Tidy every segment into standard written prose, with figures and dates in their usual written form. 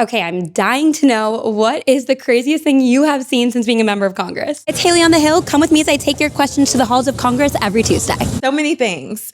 Okay, I'm dying to know, what is the craziest thing you have seen since being a member of Congress? It's Haley on the Hill. Come with me as I take your questions to the halls of Congress every Tuesday. So many things,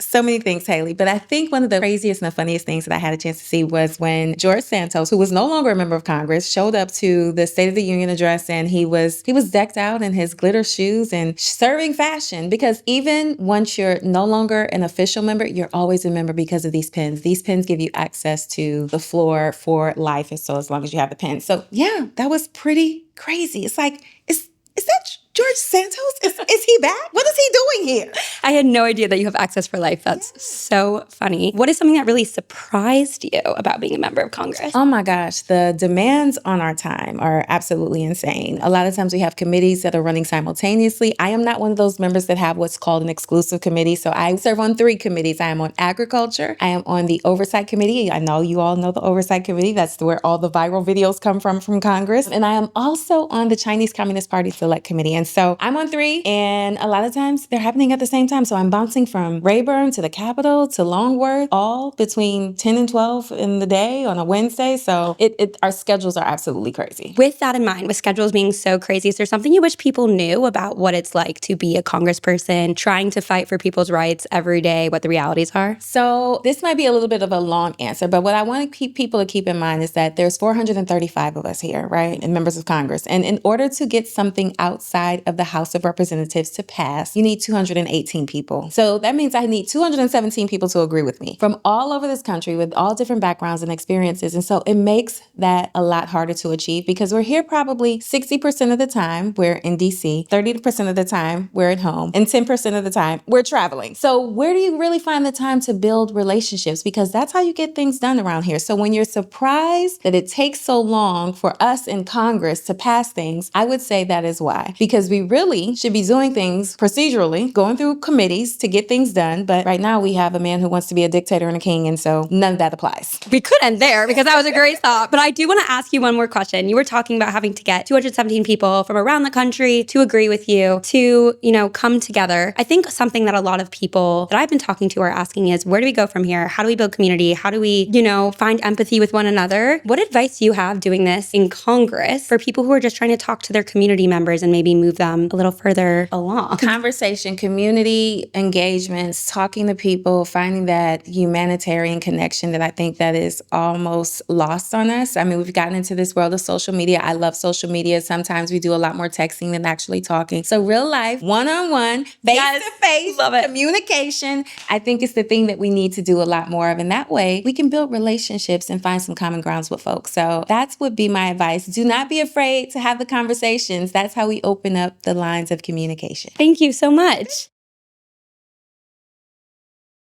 Haley. But I think one of the craziest and the funniest things that I had a chance to see was when George Santos, who was no longer a member of Congress, showed up to the State of the Union address, and he was decked out in his glitter shoes and serving fashion. Because even once you're no longer an official member, you're always a member because of these pins. These pins give you access to the floor for life, and so as long as you have the pin. So yeah, that was pretty crazy. It's like, is that George Santos? Is he back? What is he doing here? I had no idea that you have access for life. That's so funny. What is something that really surprised you about being a member of Congress? Oh my gosh, the demands on our time are absolutely insane. A lot of times we have committees that are running simultaneously. I am not one of those members that have what's called an exclusive committee. So I serve on 3 committees. I am on agriculture. I am on the oversight committee. I know you all know the oversight committee. That's where all the viral videos come from Congress. And I am also on the Chinese Communist Party Select Committee. And so I'm on 3, and a lot of times they're happening at the same time. So I'm bouncing from Rayburn to the Capitol to Longworth, all between 10 and 12 in the day on a Wednesday. So our schedules are absolutely crazy. With that in mind, with schedules being so crazy, is there something you wish people knew about what it's like to be a congressperson, trying to fight for people's rights every day, what the realities are? So this might be a little bit of a long answer, but what I want to people to keep in mind is that there's 435 of us here, right? And members of Congress. And in order to get something outside of the House of Representatives to pass, you need 218 people. So that means I need 217 people to agree with me from all over this country with all different backgrounds and experiences. And so it makes that a lot harder to achieve, because we're here probably 60% of the time we're in DC, 30% of the time we're at home, and 10% of the time we're traveling. So where do you really find the time to build relationships? Because that's how you get things done around here. So when you're surprised that it takes so long for us in Congress to pass things, I would say that is why. Because we really should be doing things procedurally, going through committees to get things done. But right now we have a man who wants to be a dictator and a king, and so none of that applies. We could end there because that was a great thought. But I do want to ask you one more question. You were talking about having to get 217 people from around the country to agree with you, to, come together. I think something that a lot of people that I've been talking to are asking is, where do we go from here? How do we build community? How do we, find empathy with one another? What advice do you have doing this in Congress for people who are just trying to talk to their community members and maybe move them a little further along? Conversation, community engagements, talking to people, finding that humanitarian connection that I think that is almost lost on us. I mean, we've gotten into this world of social media. I love social media. Sometimes we do a lot more texting than actually talking. So real life, one-on-one, face-to-face communication, I think is the thing that we need to do a lot more of. And that way we can build relationships and find some common grounds with folks. So that would be my advice. Do not be afraid to have the conversations. That's how we open up the lines of communication. Thank you so much.